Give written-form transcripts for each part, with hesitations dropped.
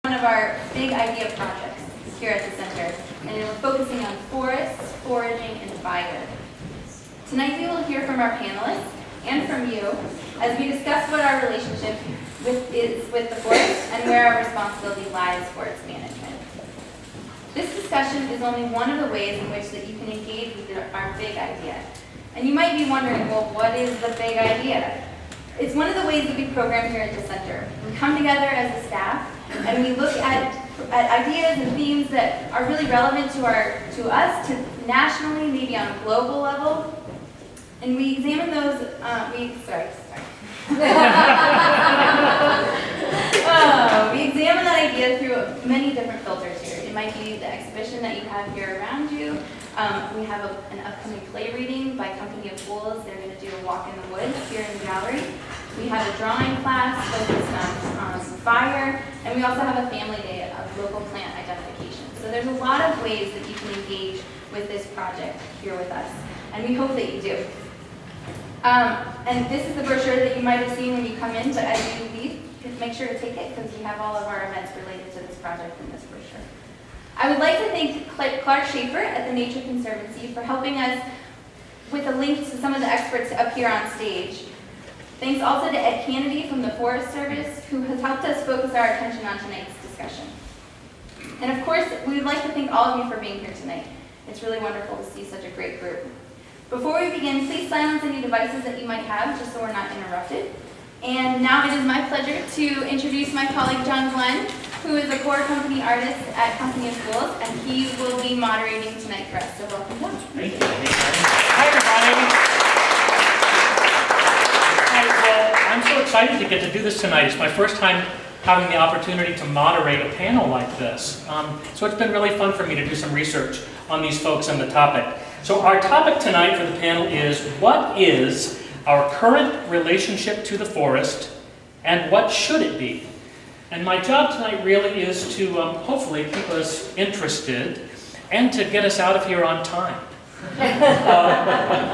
One of our big idea projects here at the center, and we're focusing on forests, foraging, and fire. Tonight we will hear from our panelists and from you as we discuss what our relationship is with the forest and where our responsibility lies for its management. This discussion is only one of the ways in which that you can engage with our big idea. And you might be wondering, well, what is the big idea? It's one of the ways that we program here at the center. We come together as a staff and we look at ideas and themes that are really relevant to us, to nationally, maybe on a global level. And we examine those, we examine that idea through many different filters here. It might be the exhibition that you have here around you. We have an upcoming play reading by Company of Fools. They're going to do a walk in the woods here in the gallery. We have a drawing class focused on fire, and we also have a family day of local plant identification. So there's a lot of ways that you can engage with this project here with us, and we hope that you do. And this is the brochure that you might have seen when you come in, but as you leave, make sure to take it because we have all of our events related to this project in this brochure. I would like to thank Clark Schaefer at the Nature Conservancy for helping us with a link to some of the experts up here on stage. Thanks also to Ed Kennedy from the Forest Service, who has helped us focus our attention on tonight's discussion. And of course, we would like to thank all of you for being here tonight. It's really wonderful to see such a great group. Before we begin, please silence any devices that you might have, just so we're not interrupted. And now it is my pleasure to introduce my colleague John Glenn, who is a core company artist at Company of Fools, and he will be moderating tonight for us. So welcome, John. Thank you. Hi, everybody. Well, I'm so excited to get to do this tonight. It's my first time having the opportunity to moderate a panel like this. So it's been really fun for me to do some research on these folks and the topic. So our topic tonight for the panel is, what is our current relationship to the forest, and what should it be? And my job tonight really is to hopefully keep us interested and to get us out of here on time.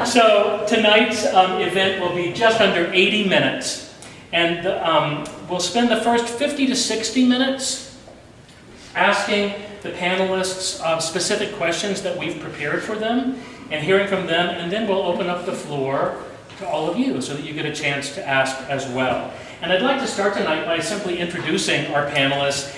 So tonight's event will be just under 80 minutes. And we'll spend the first 50 to 60 minutes asking the panelists specific questions that we've prepared for them and hearing from them, and then we'll open up the floor to all of you so that you get a chance to ask as well. And I'd like to start tonight by simply introducing our panelists.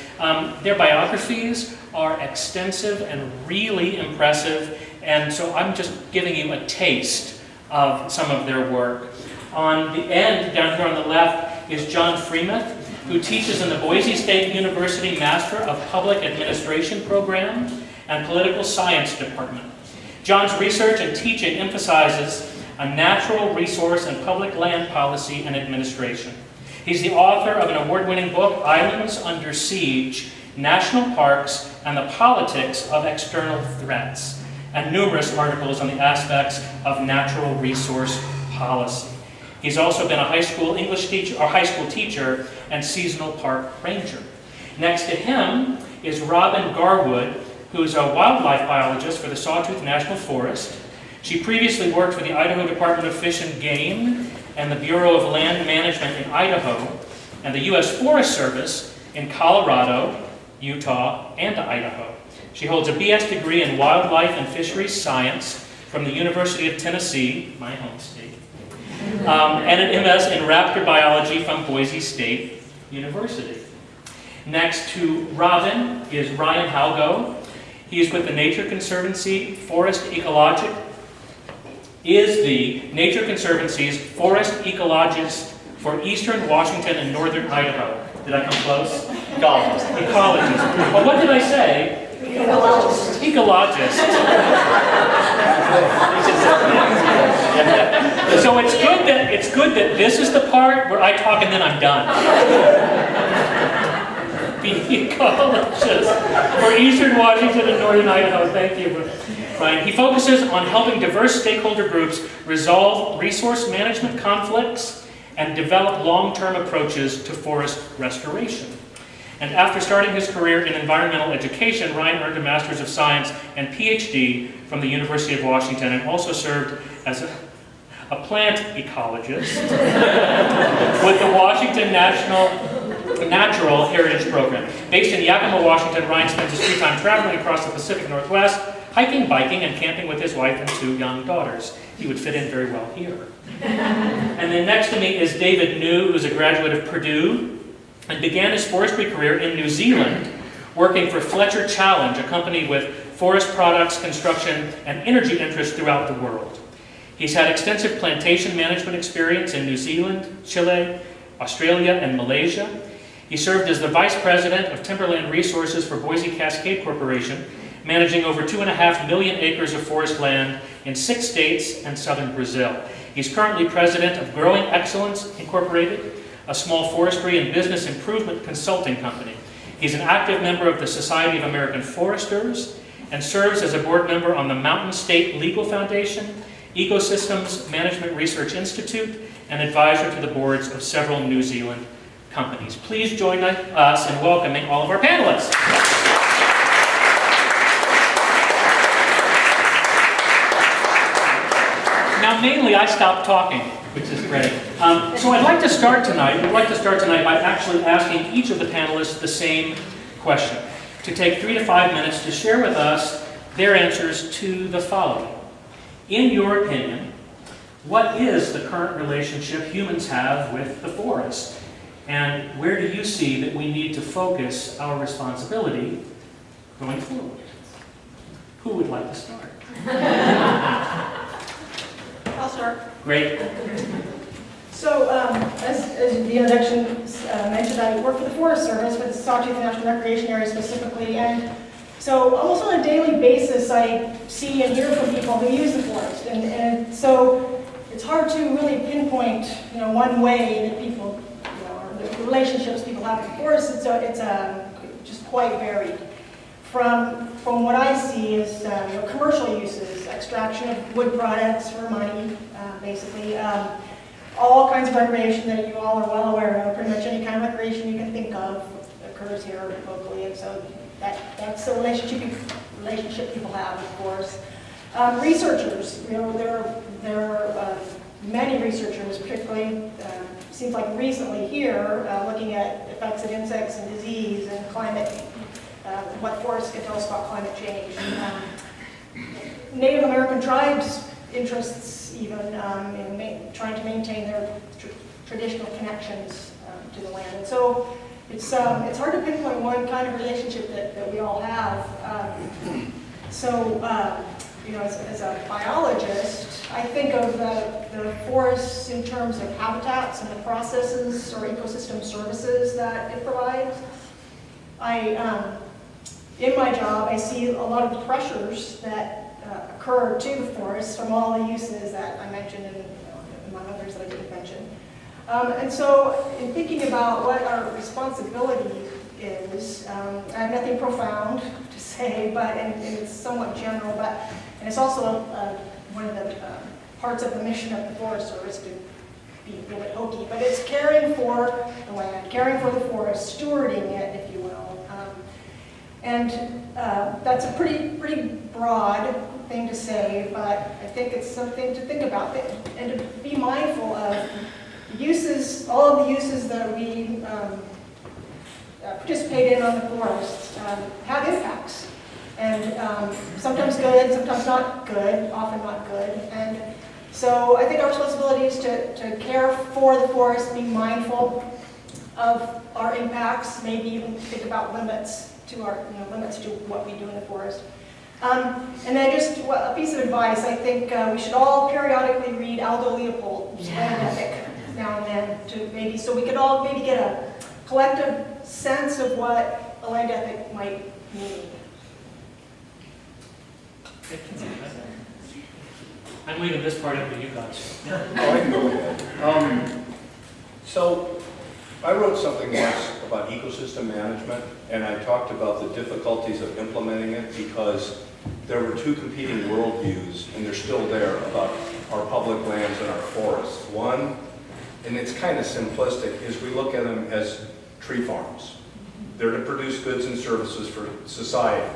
Their biographies are extensive and really impressive, and so I'm just giving you a taste of some of their work. On the end, down here on the left, is John Freemuth, who teaches in the Boise State University Master of Public Administration program and Political Science Department. John's research and teaching emphasizes a natural resource and public land policy and administration. He's the author of an award-winning book, Islands Under Siege, National Parks and the Politics of External Threats, and numerous articles on the aspects of natural resource policy. He's also been a high school English teacher, or high school teacher, and seasonal park ranger. Next to him is Robin Garwood, who's a wildlife biologist for the Sawtooth National Forest. She previously worked for the Idaho Department of Fish and Game and the Bureau of Land Management in Idaho, and the U.S. Forest Service in Colorado, Utah, and Idaho. She holds a BS degree in Wildlife and Fisheries Science from the University of Tennessee, my home state, and an MS in Raptor Biology from Boise State University. Next to Robin is Ryan Haugo. He is with the Nature Conservancy Forest Ecologist, is the Nature Conservancy's Forest Ecologist for Eastern Washington and Northern Idaho. Did I come close? Ecologist. Ecologist. Well, what did I say? Ecologist. Ecologist. So it's good that this is the part where I talk and then I'm done. The ecologist for Eastern Washington and Northern Idaho. Thank you, Ryan. He focuses on helping diverse stakeholder groups resolve resource management conflicts and develop long-term approaches to forest restoration. And after starting his career in environmental education, Ryan earned a Master's of Science and PhD from the University of Washington, and also served as a plant ecologist with the Washington National Natural Heritage Program. Based in Yakima, Washington, Ryan spends his free time traveling across the Pacific Northwest, hiking, biking, and camping with his wife and 2 young daughters. He would fit in very well here. And then next to me is David New, who's a graduate of Purdue and began his forestry career in New Zealand, working for Fletcher Challenge, a company with forest products, construction, and energy interests throughout the world. He's had extensive plantation management experience in New Zealand, Chile, Australia, and Malaysia. He served as the Vice President of Timberland Resources for Boise Cascade Corporation, managing over 2.5 million acres of forest land in 6 states and southern Brazil. He's currently President of Growing Excellence Incorporated, a small forestry and business improvement consulting company. He's an active member of the Society of American Foresters and serves as a board member on the Mountain State Legal Foundation, Ecosystems Management Research Institute, and advisor to the boards of several New Zealand companies. Please join us in welcoming all of our panelists. Now, mainly, I stopped talking, which is great. So I'd like to start tonight by actually asking each of the panelists the same question, to take 3 to 5 minutes to share with us their answers to the following. In your opinion, what is the current relationship humans have with the forest? And where do you see that we need to focus our responsibility going forward? Who would like to start? I'll start. Great. So, as the introduction mentioned, I work for the Forest Service, for the Sawtooth National Recreation Area specifically, and so almost on a daily basis, I see and hear from people who use the forest, and so it's hard to really pinpoint, one way that people, or the relationships people have with the forest. It's just quite varied. From what I see is commercial uses, extraction of wood products for money, basically. All kinds of recreation that you all are well aware of. Pretty much any kind of recreation you can think of occurs here locally, and so that's the relationship people have, of course. Researchers, there are many researchers, particularly seems like recently here, looking at effects of insects and disease and climate. What forests can tell us about climate change. Native American tribes' interests, even in trying to maintain their traditional connections to the land. And so it's hard to pinpoint one kind of relationship that we all have. As a biologist, I think of the forests in terms of habitats and the processes or ecosystem services that it provides. In my job, I see a lot of the pressures that occur to the forest from all the uses that I mentioned and among others that I didn't mention. And so in thinking about what our responsibility is, I have nothing profound to say, and it's somewhat general, and it's also one of the parts of the mission of the Forest Service to be a little bit hokey, but it's caring for the land, caring for the forest, stewarding it, if you will. And that's a pretty broad thing to say, but I think it's something to think about and to be mindful of uses, all of the uses that we participate in on the forest have impacts. And sometimes good, sometimes not good, often not good. And so I think our responsibility is to care for the forest, be mindful of our impacts, maybe even think about limits to what we do in the forest. And then just a piece of advice, I think we should all periodically read Aldo Leopold's land ethic now and then, so we could all maybe get a collective sense of what a land ethic might mean. I'm leaving this part up to you guys. Oh, I can go with that. So I wrote something once about ecosystem management, and I talked about the difficulties of implementing it because there were 2 competing worldviews, and they're still there, about our public lands and our forests. One, and it's kind of simplistic, is we look at them as tree farms. They're to produce goods and services for society.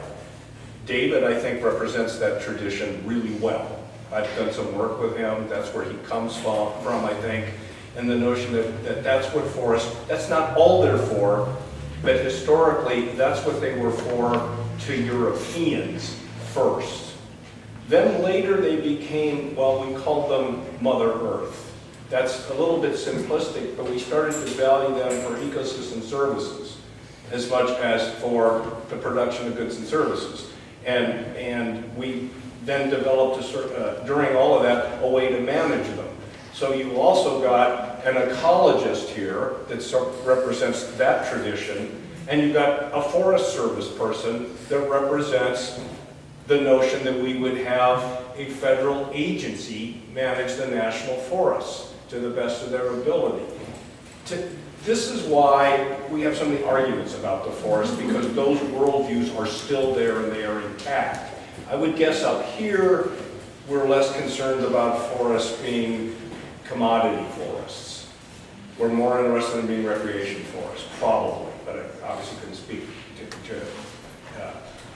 David, I think, represents that tradition really well. I've done some work with him. That's where he comes from, I think. and the notion that that's what forests, that's not all they're for, but historically, that's what they were for to Europeans first. Then later they became, well, we called them Mother Earth. That's a little bit simplistic, but we started to value them for ecosystem services as much as for the production of goods and services. And we then developed, during all of that, a way to manage them. So you also got an ecologist here that represents that tradition, and you've got a Forest Service person that represents the notion that we would have a federal agency manage the national forests to the best of their ability. This is why we have so many arguments about the forest, because those worldviews are still there and they are intact. I would guess up here, we're less concerned about forests being commodity forests. We're more interested in being recreation forests, probably, but I obviously couldn't speak to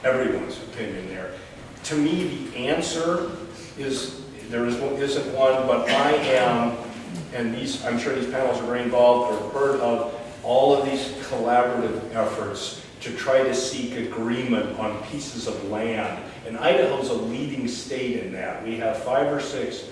everyone's opinion there. To me, the answer is, isn't one, but I am, and I'm sure these panels are very involved or heard of all of these collaborative efforts to try to seek agreement on pieces of land. And Idaho's a leading state in that. We have 5 or 6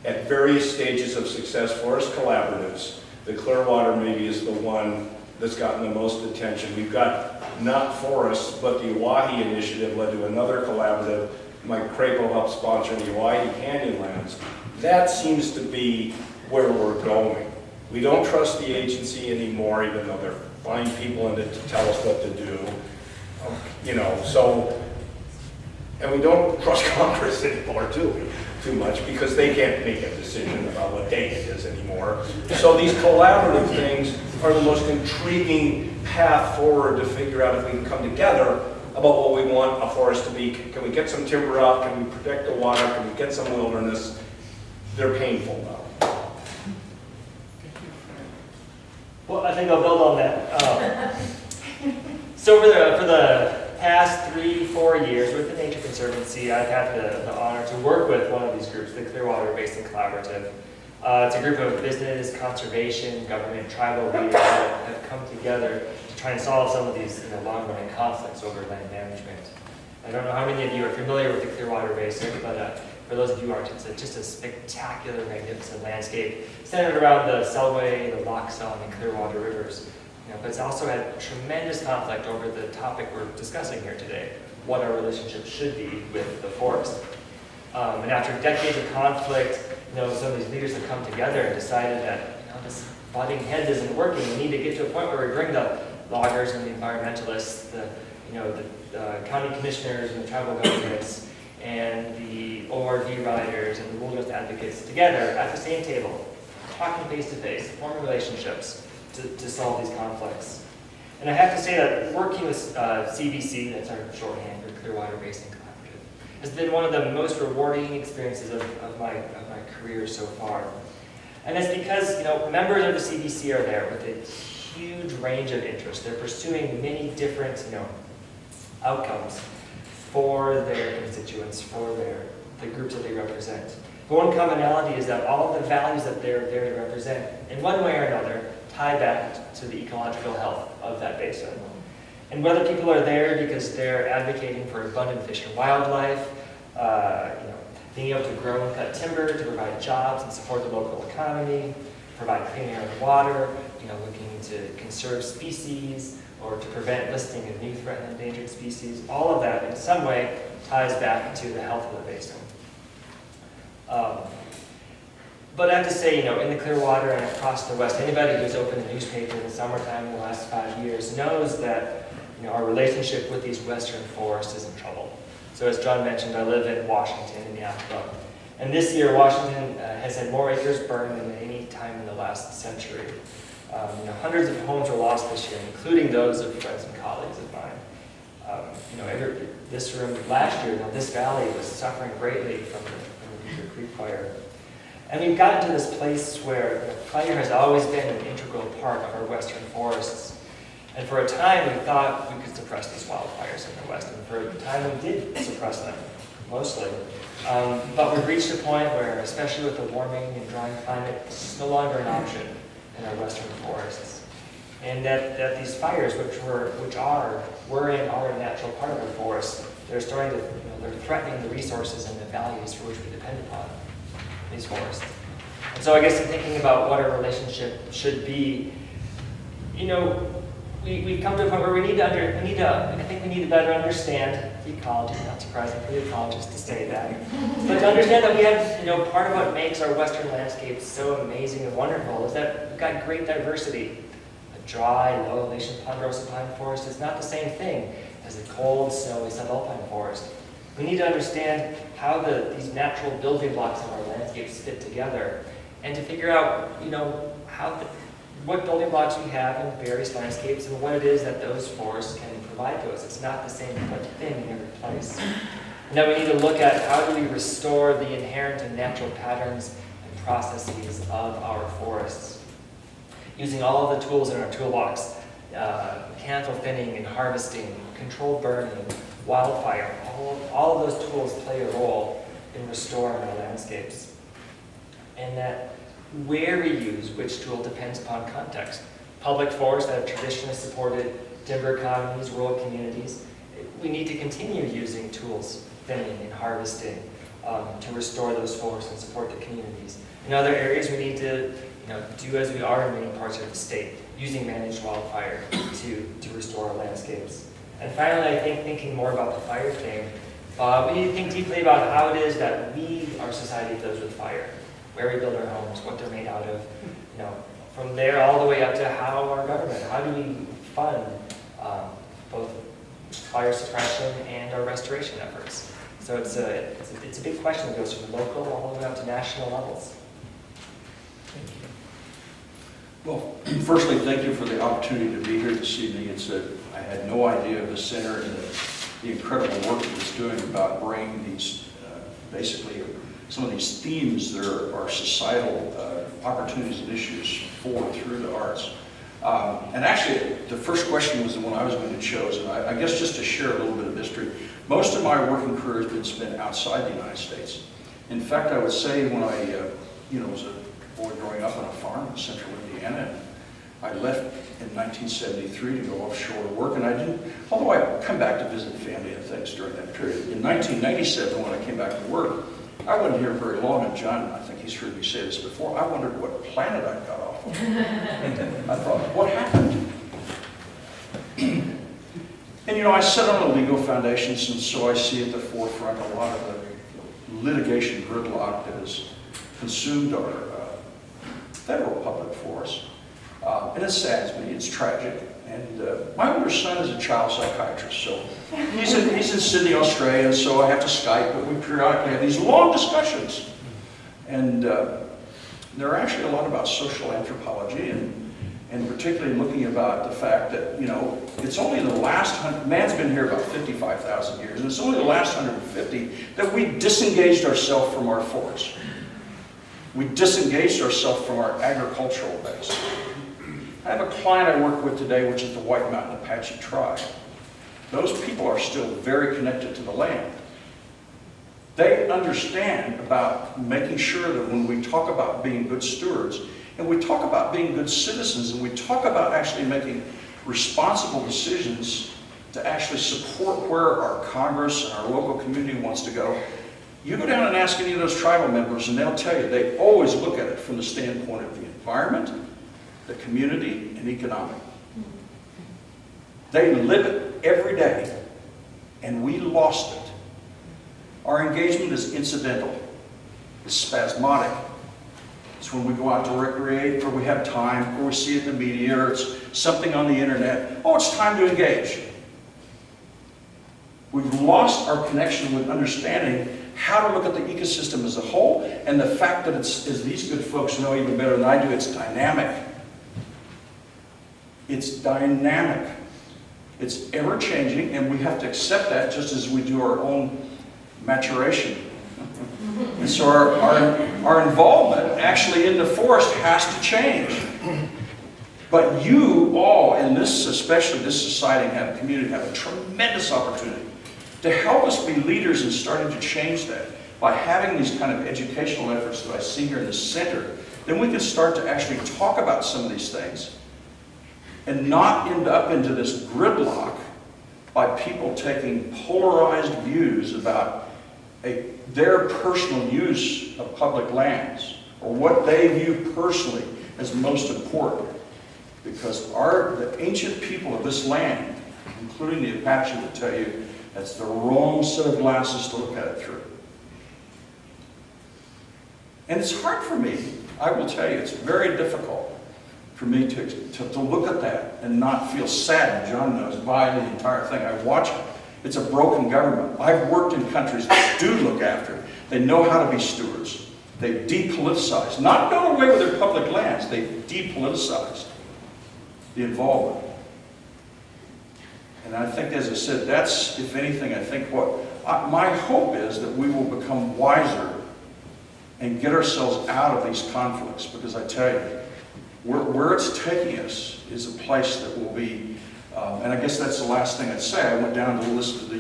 at various stages of success forest collaboratives. The Clearwater maybe is the one that's gotten the most attention. We've got not forests, but the Oahe Initiative led to another collaborative. Mike Crapo helped sponsor the Oahe Canyonlands. That seems to be where we're going. We don't trust the agency anymore, even though they're fine people in it to tell us what to do. And we don't trust Congress anymore, too much, because they can't make a decision about what day it is anymore. So these collaborative things are the most intriguing path forward to figure out if we can come together about what we want a forest to be. Can we get some timber out? Can we protect the water? Can we get some wilderness? They're painful though. Well, I think I'll build on that. So for the past 3-4 years with the Nature Conservancy, I've had the honor to work with one of these groups, the Clearwater Basin Collaborative. It's a group of business, conservation, government, tribal leaders that have come together to try and solve some of these long-running conflicts over land management. I don't know how many of you are familiar with the Clearwater Basin, but for those of you who aren't, it's just a spectacular, magnificent landscape centered around the Selway, the Loch Song, and Clearwater rivers. But it's also had tremendous conflict over the topic we're discussing here today, what our relationship should be with the forest. And after decades of conflict, some of these leaders have come together and decided that this butting heads isn't working. We need to get to a point where we bring the loggers and the environmentalists, the county commissioners and the tribal governments, and the ORV riders and the wilderness advocates together at the same table, talking face to face, forming relationships to solve these conflicts. And I have to say that working with CBC, that's our shorthand for Clearwater Basin Collaborative, has been one of the most rewarding experiences of my career so far. And it's because members of the CBC are there with a huge range of interests. They're pursuing many different outcomes for their constituents, for the groups that they represent. The one commonality is that all of the values that they're there to represent, in one way or another, tie back to the ecological health of that basin. And whether people are there because they're advocating for abundant fish and wildlife, being able to grow and cut timber to provide jobs and support the local economy, provide clean air and water, looking to conserve species or to prevent listing of new threatened and endangered species, all of that in some way ties back to the health of the basin. But I have to say, in the Clearwater and across the West, anybody who's opened a newspaper in the summertime in the last 5 years knows that our relationship with these western forests is in trouble. So as John mentioned, I live in Washington, in the Yakima. And this year, Washington has had more acres burned than any time in the last century. Hundreds of homes were lost this year, including those of friends and colleagues of mine. This room last year, this valley was suffering greatly from the Beaver Creek fire. And we've gotten to this place where fire has always been an integral part of our western forests. And for a time, we thought we could suppress these wildfires in the West. And for a time, we did suppress them. mostly. But we've reached a point where, especially with the warming and drying climate, it's no longer an option in our western forests. And that these fires, which were and are a natural part of our forests, they're starting to, they're threatening the resources and the values for which we depend upon these forests. And so I guess in thinking about what our relationship should be, we come to a point where we need to better understand ecology. Not surprising for the ecologist to say that, but to understand that we have, part of what makes our western landscapes so amazing and wonderful is that we've got great diversity. A dry, low elevation ponderosa pine forest is not the same thing as a cold, snowy subalpine forest. We need to understand how these natural building blocks of our landscapes fit together, and to figure out, what building blocks we have in various landscapes and what it is that those forests can provide to us. It's not the same thing in every place. And then we need to look at how do we restore the inherent and natural patterns and processes of our forests. Using all of the tools in our toolbox, mechanical thinning and harvesting, controlled burning, wildfire, all of those tools play a role in restoring our landscapes. And that where we use which tool depends upon context. Public forests that have traditionally supported timber economies, rural communities, we need to continue using tools, thinning and harvesting, to restore those forests and support the communities. In other areas, we need to do as we are in many parts of the state, using managed wildfire to restore our landscapes. And finally, I think thinking more about the fire thing, we need to think deeply about how it is that our society does with fire. Where we build our homes, what they're made out of, from there all the way up to how our government, how do we fund both fire suppression and our restoration efforts. So it's a big question that goes from local all the way up to national levels. Thank you. Well, firstly, thank you for the opportunity to be here this evening. I had no idea of the center and the incredible work that it's doing about bringing these basically some of these themes that are societal opportunities and issues forward through the arts. And actually, the first question was the one I was going to choose. And I guess just to share a little bit of history, most of my working career has been spent outside the United States. In fact, I would say when I was a boy growing up on a farm in central Indiana, I left in 1973 to go offshore to work, and I didn't, although I come back to visit family and things during that period. In 1997, when I came back to work, I wasn't here very long, and John, I think he's heard me say this before, I wondered what planet I got off of. I thought, what happened? And I sit on a legal foundation, and so I see at the forefront a lot of the litigation gridlock that has consumed our federal public forests. And it saddens me, it's tragic. And my older son is a child psychiatrist, so he's in Sydney, Australia, and so I have to Skype, but we periodically have these long discussions. And they're actually a lot about social anthropology, and particularly looking about the fact that, it's only the last, man's been here about 55,000 years, and it's only the last 150 that we disengaged ourselves from our forests. We disengaged ourselves from our agricultural base. I have a client I work with today, which is the White Mountain Apache tribe. Those people are still very connected to the land. They understand about making sure that when we talk about being good stewards, and we talk about being good citizens, and we talk about actually making responsible decisions to actually support where our Congress and our local community wants to go, you go down and ask any of those tribal members, and they'll tell you they always look at it from the standpoint of the environment, the community, and economic. They live it every day, and we lost it. Our engagement is incidental. It's spasmodic. It's when we go out to recreate, or we have time, or we see it in the media, or it's something on the internet. Oh, it's time to engage. We've lost our connection with understanding how to look at the ecosystem as a whole, and the fact that it's, as these good folks know even better than I do, it's dynamic. It's dynamic. It's ever-changing, and we have to accept that just as we do our own maturation. And so our involvement actually in the forest has to change. But you all in this, especially this society and community, have a tremendous opportunity to help us be leaders in starting to change that by having these kind of educational efforts that I see here in the center, then we can start to actually talk about some of these things and not end up into this gridlock by people taking polarized views about their personal use of public lands or what they view personally as most important. Because the ancient people of this land, including the Apache, will tell you that's the wrong set of glasses to look at it through. And it's hard for me, I will tell you, it's very difficult for me to look at that and not feel sad, John knows, by the entire thing. I watch it. It's a broken government. I've worked in countries that do look after it. They know how to be stewards. They've depoliticized, not gone away with their public lands, they've depoliticized the involvement. And I think, as I said, that's, if anything, I think my hope is that we will become wiser and get ourselves out of these conflicts, because I tell you, where it's taking us is a place that will be, and I guess that's the last thing I'd say. I went down to listen to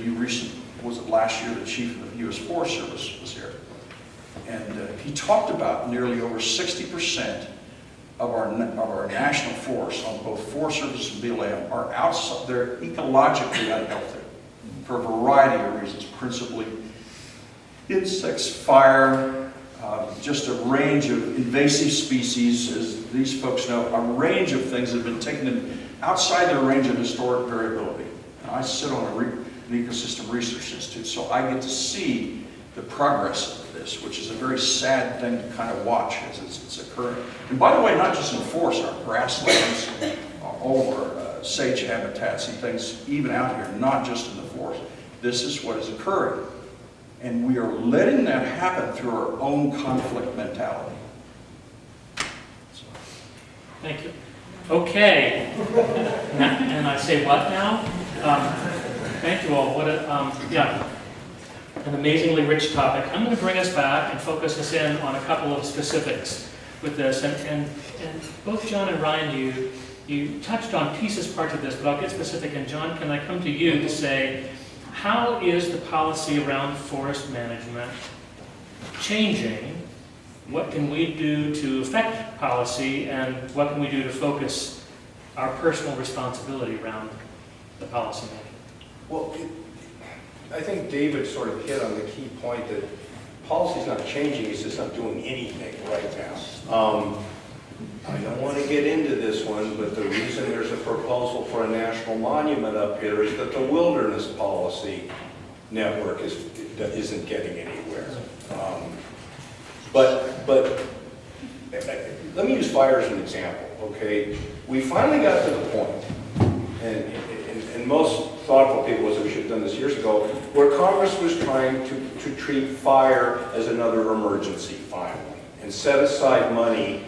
last year, the chief of the U.S. Forest Service was here. And he talked about nearly over 60% of our national forests on both Forest Service and BLM are outside, they're ecologically unhealthy for a variety of reasons, principally insects, fire, just a range of invasive species, as these folks know, a range of things that have been taken outside their range of historic variability. And I sit on an ecosystem research institute, so I get to see the progress of this, which is a very sad thing to kind of watch as it's occurring. And by the way, not just in forests, our grasslands, all of our sage habitats and things, even out here, not just in the forest. This is what is occurring. And we are letting that happen through our own conflict mentality. Thank you. Okay. And I say what now? Thank you all. What an amazingly rich topic. I'm going to bring us back and focus us in on a couple of specifics with this. And both John and Ryan, you touched on parts of this, but I'll get specific. And John, can I come to you to say, how is the policy around forest management changing? What can we do to affect policy, and what can we do to focus our personal responsibility around the policy making? Well, I think David sort of hit on the key point that policy's not changing, it's just not doing anything right now. I don't want to get into this one, but the reason there's a proposal for a national monument up here is that the wilderness policy network isn't getting anywhere. But let me use fire as an example, okay? We finally got to the point, and most thoughtful people said we should have done this years ago, where Congress was trying to treat fire as another emergency finally, and set aside money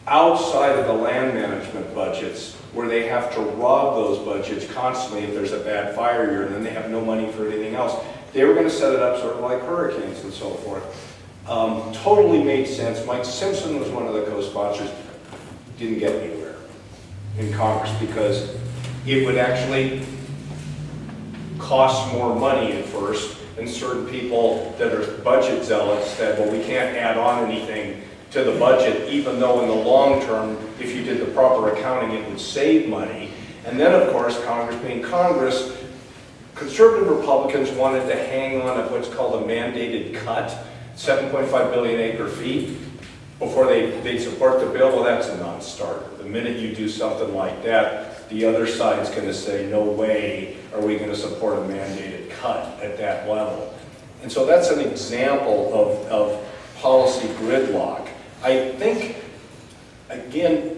outside of the land management budgets, where they have to rob those budgets constantly if there's a bad fire year, and then they have no money for anything else. They were going to set it up sort of like hurricanes and so forth. Totally made sense. Mike Simpson was one of the co-sponsors. Didn't get anywhere in Congress because it would actually cost more money at first, and certain people that are budget zealots said, well, we can't add on anything to the budget, even though in the long term, if you did the proper accounting, it would save money. And then, of course, Congress being Congress, conservative Republicans wanted to hang on to what's called a mandated cut, 7.5 billion acre feet, before they'd support the bill. Well, that's a non-starter. The minute you do something like that, the other side's going to say, no way are we going to support a mandated cut at that level. And so that's an example of policy gridlock. I think, again,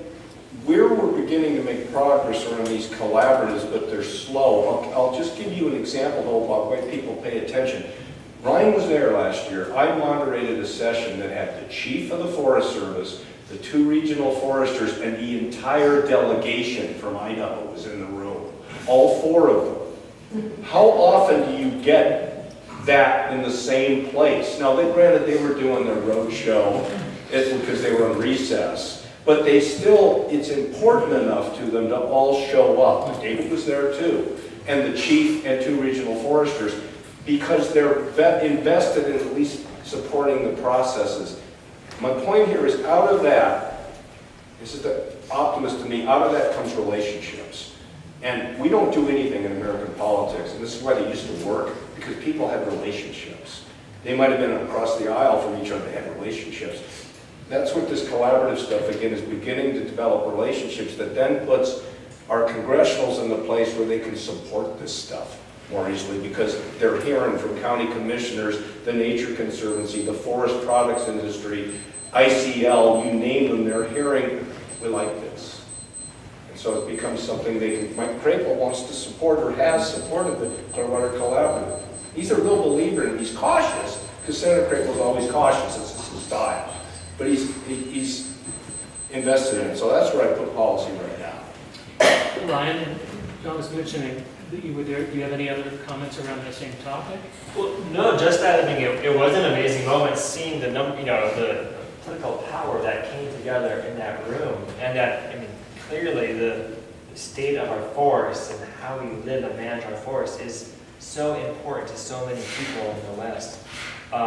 where we're beginning to make progress around these collaboratives, but they're slow. I'll just give you an example, though, about why people pay attention. Ryan was there last year. I moderated a session that had the chief of the Forest Service, the 2 regional foresters, and the entire delegation from Idaho was in the room. All 4 of them. How often do you get that in the same place? Now, granted, they were doing their road show because they were on recess, but it's important enough to them to all show up. David was there too. and the chief and 2 regional foresters, because they're invested in at least supporting the processes. My point here is, out of that, this is the optimist to me, out of that comes relationships. And we don't do anything in American politics, and this is why they used to work, because people had relationships. They might have been across the aisle from each other, they had relationships. That's what this collaborative stuff, again, is beginning to develop relationships that then puts our congressionals in the place where they can support this stuff more easily, because they're hearing from county commissioners, the Nature Conservancy, the forest products industry, ICL, you name them, they're hearing, we like this. And so it becomes something they can, Mike Crapo wants to support, or has supported the Clearwater Collaborative. He's a real believer, and he's cautious, because Senator Crapo's always cautious, it's his style. But he's invested in it, so that's where I put policy right now. Ryan, John was mentioning that you were there. Do you have any other comments around the same topic? Well, no, just that. I mean, it was an amazing moment seeing the the political power that came together in that room, and that, I mean, clearly the state of our forests and how we live and manage our forests is so important to so many people in the West. And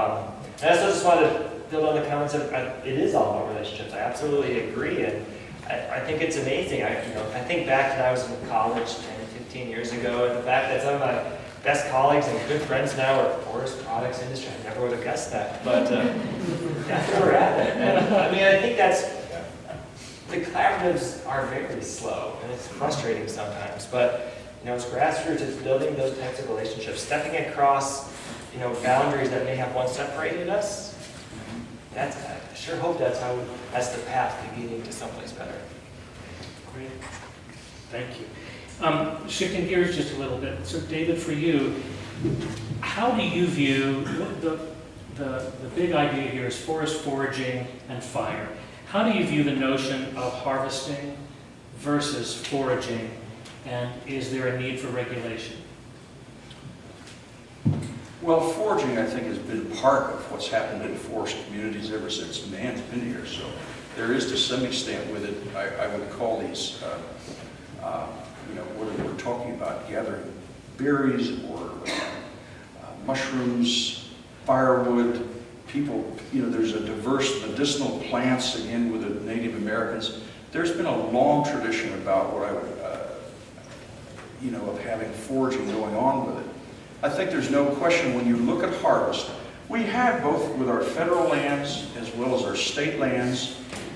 I just wanted to build on the comments of it is all about relationships. I absolutely agree, and I think it's amazing. I think back to when I was in college 10, 15 years ago, and the fact that some of my best colleagues and good friends now are forest products industry. I never would have guessed that, but that's where we're at. And I mean, I think the collaboratives are very slow, and it's frustrating sometimes. But it's grassroots. It's building those types of relationships, stepping across boundaries that may have once separated us. I sure hope that's the path to getting to someplace better. Great. Thank you. Shifting gears just a little bit. So David, for you, how do you view the big idea here is forest foraging and fire. How do you view the notion of harvesting versus foraging, and is there a need for regulation? Well, foraging, I think, has been part of what's happened in forest communities ever since man's been here. So there is, to some extent, with it, I would call these, whether we're talking about gathering berries or mushrooms, firewood, people, there's a diverse medicinal plants, again, with the Native Americans. There's been a long tradition about what I would, of having foraging going on with it. I think there's no question when you look at harvest, we have both with our federal lands as well as our state lands,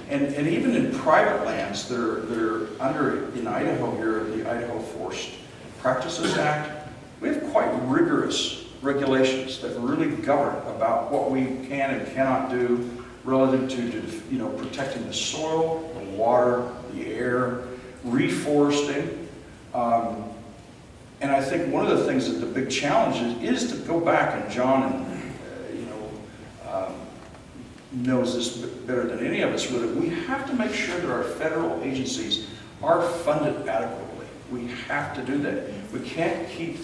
and even in private lands that are under, in Idaho here, the Idaho Forest Practices Act, we have quite rigorous regulations that really govern about what we can and cannot do relative to protecting the soil, the water, the air, reforesting. And I think one of the things that the big challenge is to go back, and John knows this better than any of us with it, we have to make sure that our federal agencies are funded adequately. We have to do that. We can't keep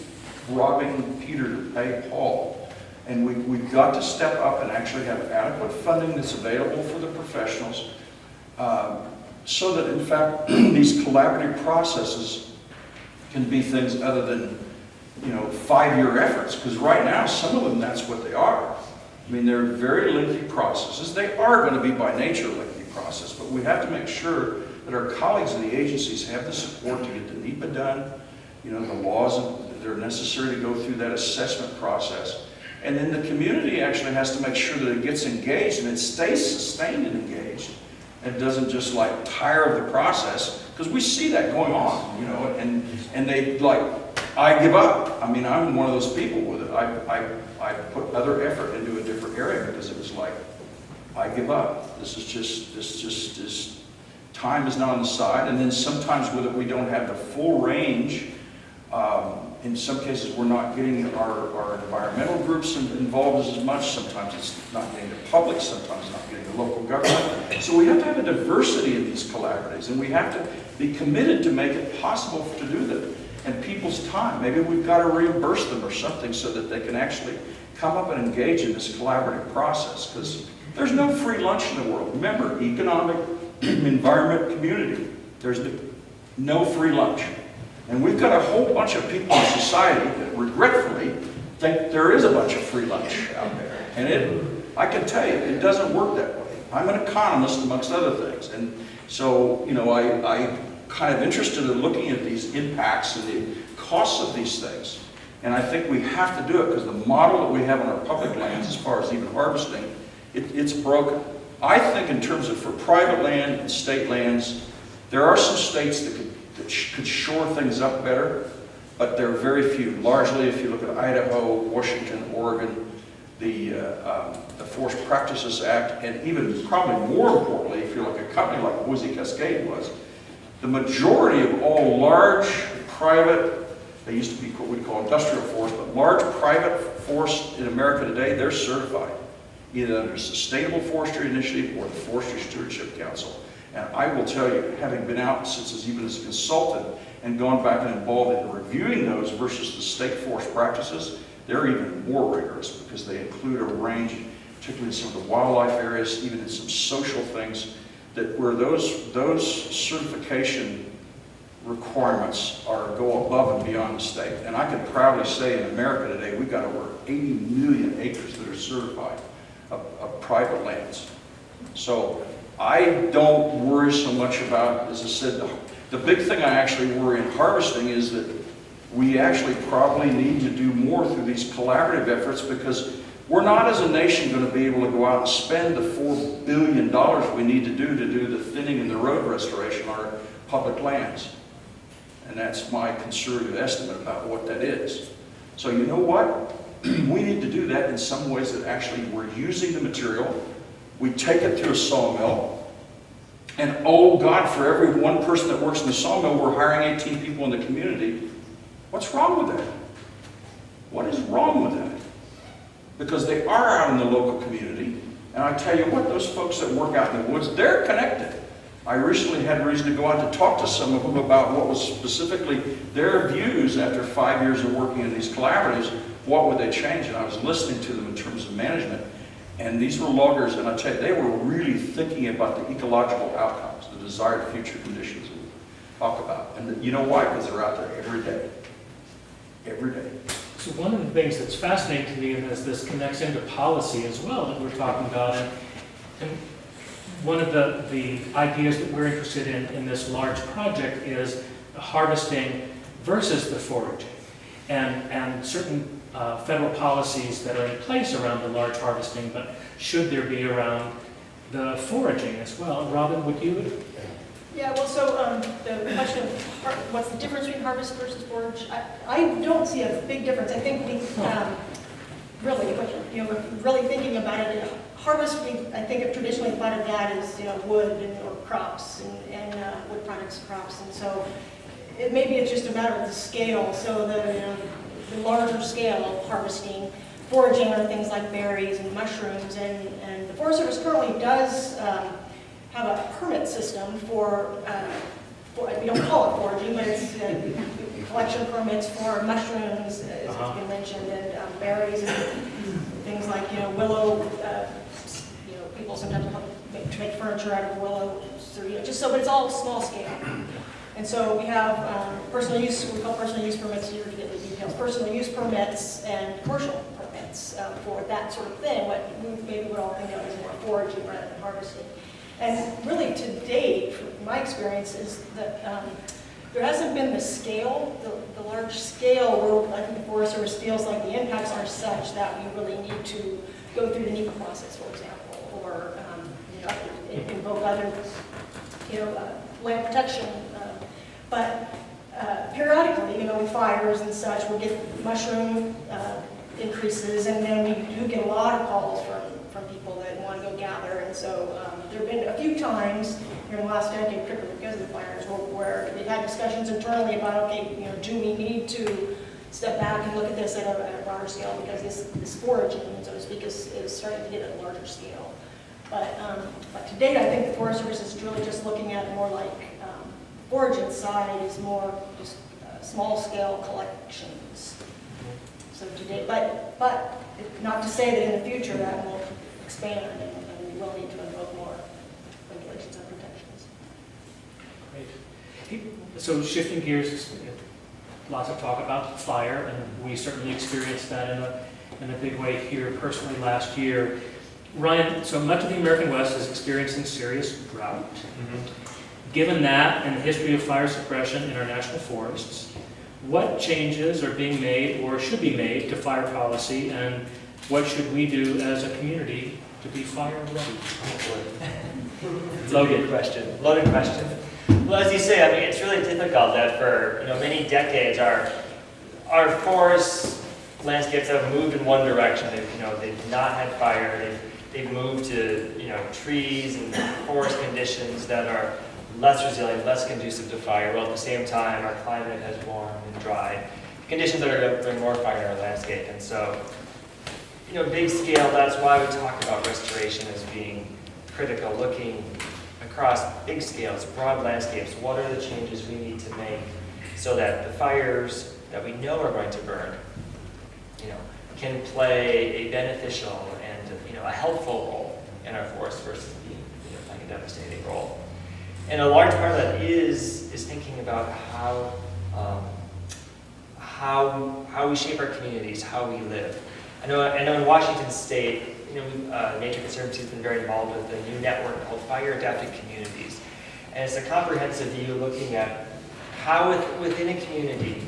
robbing Peter to pay Paul. And we've got to step up and actually have adequate funding that's available for the professionals so that, in fact, these collaborative processes can be things other than 5-year efforts, because right now some of them, that's what they are. I mean, they're very lengthy processes. They are going to be by nature lengthy process, but we have to make sure that our colleagues in the agencies have the support to get the NEPA done, the laws that are necessary to go through that assessment process. And then the community actually has to make sure that it gets engaged and it stays sustained and engaged, and doesn't just tire of the process, because we see that going on, and they I give up. I mean, I'm one of those people with it. I put other effort into a different area because it was I give up. This time is not on the side. And then sometimes with it, we don't have the full range. In some cases, we're not getting our environmental groups involved as much. Sometimes it's not getting the public, sometimes it's not getting the local government. So we have to have a diversity in these collaboratives, and we have to be committed to make it possible to do that. And people's time, maybe we've got to reimburse them or something so that they can actually come up and engage in this collaborative process, because there's no free lunch in the world. Remember, economic, environment, community, there's no free lunch. And we've got a whole bunch of people in society that regretfully think there is a bunch of free lunch out there. And I can tell you, it doesn't work that way. I'm an economist amongst other things. And so, I'm kind of interested in looking at these impacts and the costs of these things. And I think we have to do it because the model that we have on our public lands, as far as even harvesting, it's broken. I think in terms of for private land and state lands, there are some states that could shore things up better, but there are very few. Largely, if you look at Idaho, Washington, Oregon, the Forest Practices Act, and even probably more importantly, if you're like a company like Boise Cascade was, the majority of all large private, they used to be what we call industrial forests, but large private forests in America today, they're certified, either under Sustainable Forestry Initiative or the Forestry Stewardship Council. And I will tell you, having been out even as a consultant and gone back and involved in reviewing those versus the state forest practices, they're even more rigorous because they include a range, particularly in some of the wildlife areas, even in some social things, that where those certification requirements go above and beyond the state. And I can proudly say in America today, we've got over 80 million acres that are certified of private lands. So I don't worry so much about, as I said, the big thing I actually worry in harvesting is that we actually probably need to do more through these collaborative efforts because we're not as a nation going to be able to go out and spend the $4 billion we need to do the thinning and the road restoration on our public lands. And that's my conservative estimate about what that is. So you know what? We need to do that in some ways that actually we're using the material, we take it to a sawmill, and oh God, for every one person that works in the sawmill, we're hiring 18 people in the community. What's wrong with that? What is wrong with that? Because they are out in the local community, and I tell you what, those folks that work out in the woods, they're connected. I recently had reason to go out to talk to some of them about what was specifically their views after 5 years of working in these collaboratives, what would they change? And I was listening to them in terms of management, and these were loggers, and I tell you, they were really thinking about the ecological outcomes, the desired future conditions that we talk about. And you know why? Because they're out there every day. Every day. So one of the things that's fascinating to me is this connects into policy as well that we're talking about. And one of the ideas that we're interested in this large project is harvesting versus the foraging. And certain federal policies that are in place around the large harvesting, but should there be around the foraging as well? Robin, would you? Yeah, well, so the question of what's the difference between harvest versus forage, I don't see a big difference. I think we really thinking about it, harvest, I think of traditionally thought of that as wood or crops and wood products, crops, and so maybe it's just a matter of the scale. So the larger scale harvesting, foraging are things like berries and mushrooms, and the Forest Service currently does have a permit system for we don't call it foraging, but it's collection permits for mushrooms, as has been mentioned, and berries and things like willow. People sometimes to make furniture out of willow, so, but it's all small scale. And so we have personal use, we call personal use permits, here to get the details, personal use permits and commercial permits for that sort of thing, what maybe we all think of as more foraging rather than harvesting. And really to date, from my experience, is that there hasn't been the scale, the large scale, where I think the Forest Service feels like the impacts are such that we really need to go through the NEPA process, for example, or invoke other land protection. But periodically, with fires and such, we'll get mushroom increases, and then we do get a lot of calls from people that want to go gather. And so there have been a few times during the last decade, particularly because of the fires, where they've had discussions internally about, okay, do we need to step back and look at this at a broader scale, because this foraging, so to speak, is starting to get at a larger scale. But to date, I think the Forest Service is really just looking at more like foraging side is more just small scale collections. So today, but not to say that in the future that will expand and we will need to invoke more regulations and protections. Great. So shifting gears, lots of talk about fire, and we certainly experienced that in a big way here personally last year. Ryan, so much of the American West is experiencing serious drought. Given that and the history of fire suppression in our national forests, what changes are being made or should be made to fire policy, and what should we do as a community to be fire ready? Loaded question. Loaded question. Well, as you say, I mean, it's really difficult that for many decades our forest landscapes have moved in one direction. They've not had fire. They've moved to trees and forest conditions that are less resilient, less conducive to fire. While at the same time, our climate has warmed and dried. Conditions that are going to bring more fire in our landscape. And so, big scale. That's why we talk about restoration as being critical. Looking across big scales, broad landscapes. What are the changes we need to make so that the fires that we know are going to burn, can play a beneficial and a helpful role in our forest versus being playing a devastating role. And a large part of that is thinking about how we shape our communities, how we live. I know in Washington State, Nature Conservancy has been very involved with a new network called Fire Adapted Communities, and it's a comprehensive view looking at how within a community,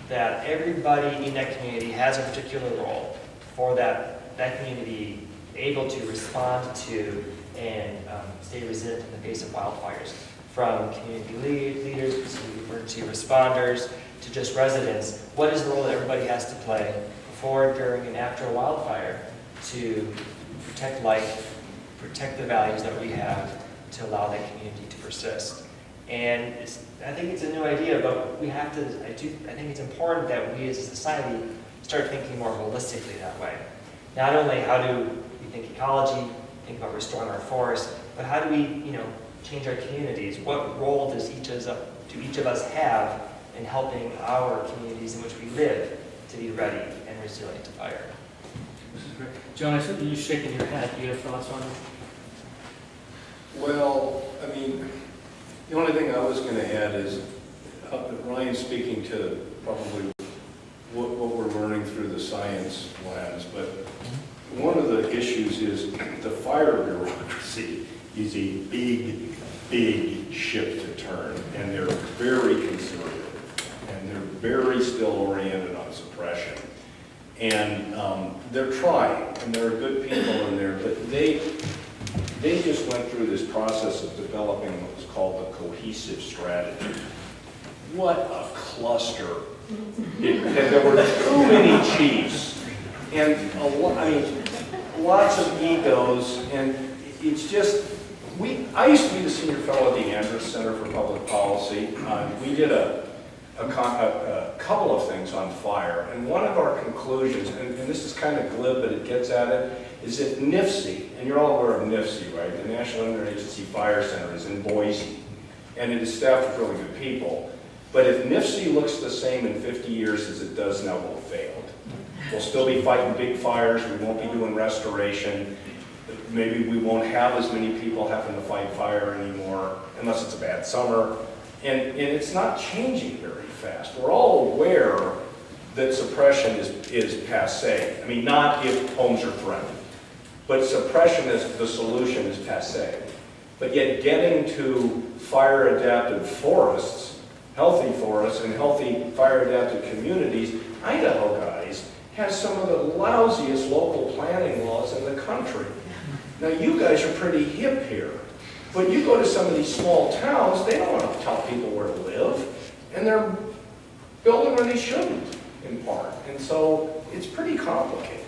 that everybody in that community has a particular role for that community able to respond to and stay resilient in the face of wildfires. From community leaders to emergency responders to just residents, what is the role that everybody has to play before, during, and after a wildfire to protect life, protect the values that we have to allow that community to persist. And I think it's a new idea, but we have to, I think it's important that we as a society start thinking more holistically that way. Not only how do we think ecology, think about restoring our forests, but how do we, change our communities? What role does each of us have in helping our communities in which we live to be ready and resilient to fire? This is great. John, I said you're shaking your head. Do you have thoughts on it? Well, I mean, the only thing I was going to add is Ryan speaking to probably what we're learning through the science lens, but one of the issues is the fire bureaucracy is a big, big ship to turn, and they're very conservative, and they're very still oriented on suppression. And they're trying, and there are good people in there, but they just went through this process of developing what was called the cohesive strategy. What a cluster. And there were too many chiefs, and lots of egos, and it's just, I used to be the senior fellow at the Andrews Center for Public Policy. We did a couple of things on fire, and one of our conclusions, and this is kind of glib, but it gets at it, is that NIFC, and you're all aware of NIFC, right? The National Interagency Fire Center is in Boise, and it is staffed with really good people. But if NIFC looks the same in 50 years as it does now, we'll have failed. We'll still be fighting big fires, we won't be doing restoration, maybe we won't have as many people having to fight fire anymore, unless it's a bad summer. And it's not changing very fast. We're all aware that suppression is passé. I mean, not if homes are threatened, but suppression as the solution is passé. But yet getting to fire-adapted forests, healthy forests, and healthy fire-adapted communities, Idaho, guys, has some of the lousiest local planning laws in the country. Now, you guys are pretty hip here. But you go to some of these small towns, they don't want to tell people where to live, and they're building where they shouldn't, in part. And so it's pretty complicated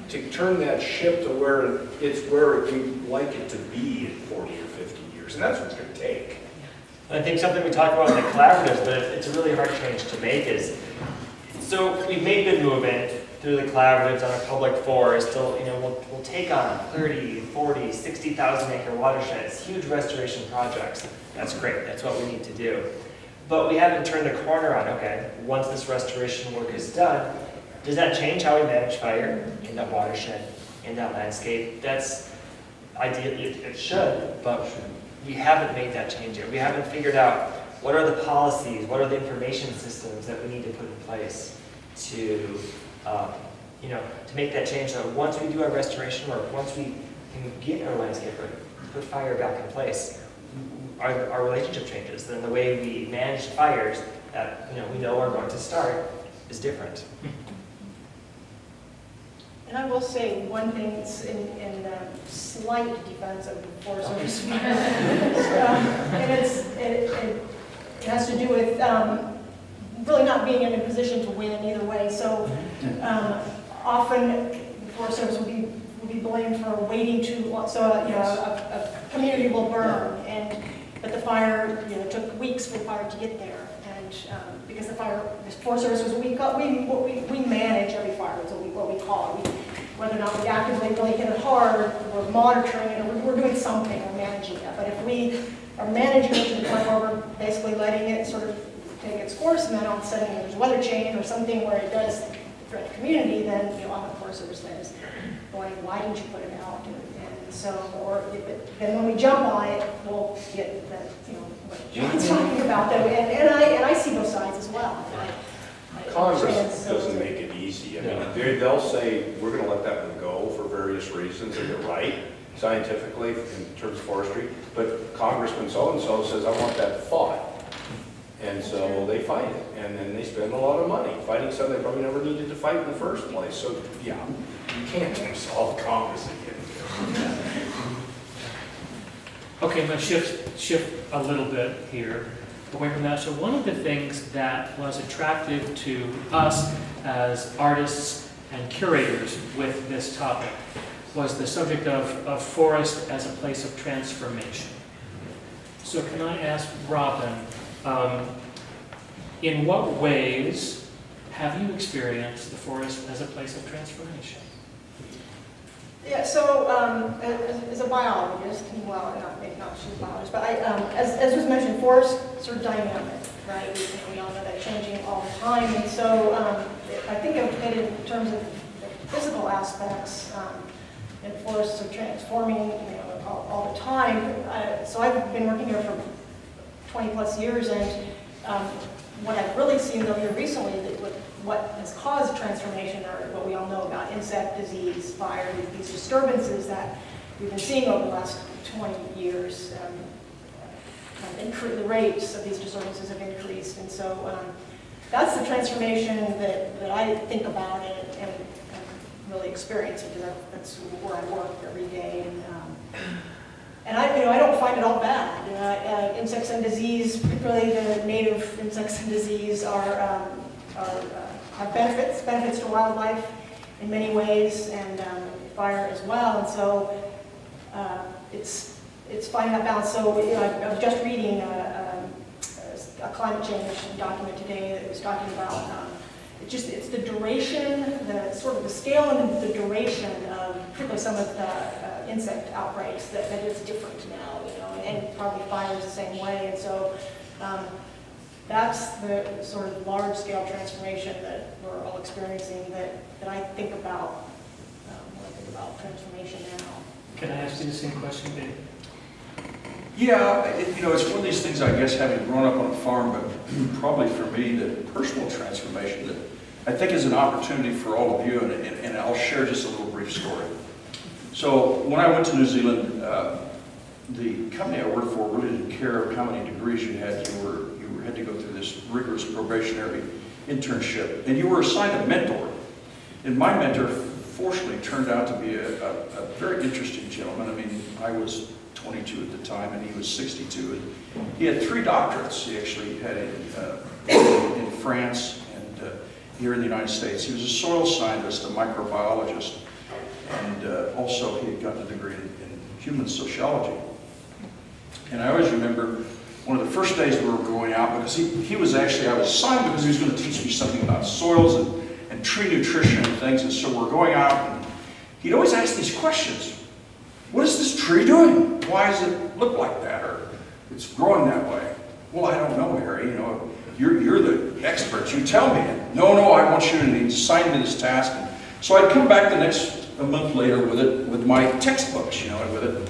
to turn that ship to where you'd like it to be in 40 or 50 years, and that's what it's going to take. I think something we talk about in the collaboratives, but it's a really hard change to make is, so we've made good movement through the collaboratives on a public forest. We'll take on 30, 40, 60,000 acre watersheds, huge restoration projects. That's great, that's what we need to do. But we haven't turned a corner on, okay, once this restoration work is done, does that change how we manage fire in that watershed, in that landscape? That's ideal, it should, but we haven't made that change yet. We haven't figured out what are the policies, what are the information systems that we need to put in place to, to make that change. So once we do our restoration work, once we can get our landscape ready, put fire back in place, our relationship changes. Then the way we manage fires that we know are going to start is different. And I will say one thing that's in slight defense of the Forest Service. And it has to do with really not being in a position to win either way. So often the Forest Service will be blamed for waiting too long. So a community will burn, but the fire took weeks for the fire to get there, and because the Forest Service was we manage every fire. It's what we call it. Whether or not we actively really hit it hard, we're monitoring it, or we're doing something, we're managing it. But if we are managing it to the point where we're basically letting it sort of take its course, and then all of a sudden there's weather change or something where it does threat the community, then often the Forest Service then is going, why didn't you put it out? And so, then when we jump on it, we'll get what John's talking about. And I see both sides as well. Congress doesn't make it easy. I mean, they'll say, we're going to let that one go for various reasons, and they're right, scientifically, in terms of forestry, but Congressman so-and-so says, I want that fought. And so they fight it, and then they spend a lot of money fighting something they probably never needed to fight in the first place. So, yeah, you can't solve Congress again. Okay, I'm going to shift a little bit here away from that. So one of the things that was attractive to us as artists and curators with this topic was the subject of forest as a place of transformation. So can I ask Robin, in what ways have you experienced the forest as a place of transformation? Yeah, so as a biologist, well, maybe not she's a biologist, but as was mentioned, forests are dynamic, right? We all know that changing all the time, and so I think of it in terms of the physical aspects, and forests are transforming, all the time. So I've been working here for 20 plus years, and what I've really seen though here recently, what has caused transformation are what we all know about: insect disease, fire, these disturbances that we've been seeing over the last 20 years. The rates of these disturbances have increased, and so that's the transformation that I think about and really experience, because that's where I work every day. And I don't find it all bad. Insects and disease, particularly the native insects and disease, have benefits to wildlife in many ways, and fire as well. And so it's finding that balance. So I was just reading a climate change document today that was talking about it's the duration, the sort of the scale and the duration of particularly some of the insect outbreaks that is different now, and probably fire is the same way. And so that's the sort of large-scale transformation that we're all experiencing that I think about when I think about transformation now. Can I ask you the same question, Dave? Yeah, it's one of these things, I guess, having grown up on a farm, but probably for me, the personal transformation that I think is an opportunity for all of you, and I'll share just a little brief story. So when I went to New Zealand, the company I worked for really didn't care how many degrees you had. You had to go through this rigorous probationary internship, and you were assigned a mentor. And my mentor, fortunately, turned out to be a very interesting gentleman. I mean, I was 22 at the time, and he was 62. And he had 3 doctorates. He actually had in France and here in the United States. He was a soil scientist, a microbiologist, and also he had gotten a degree in human sociology. And I always remember one of the first days we were going out, because he was actually, I was assigned because he was going to teach me something about soils and tree nutrition and things. And so we're going out, and he'd always ask these questions. What is this tree doing? Why does it look like that? Or it's growing that way? Well, I don't know, Harry. You're the expert. You tell me. No, I want you to assign me this task. And so I'd come back a month later with my textbooks, with it.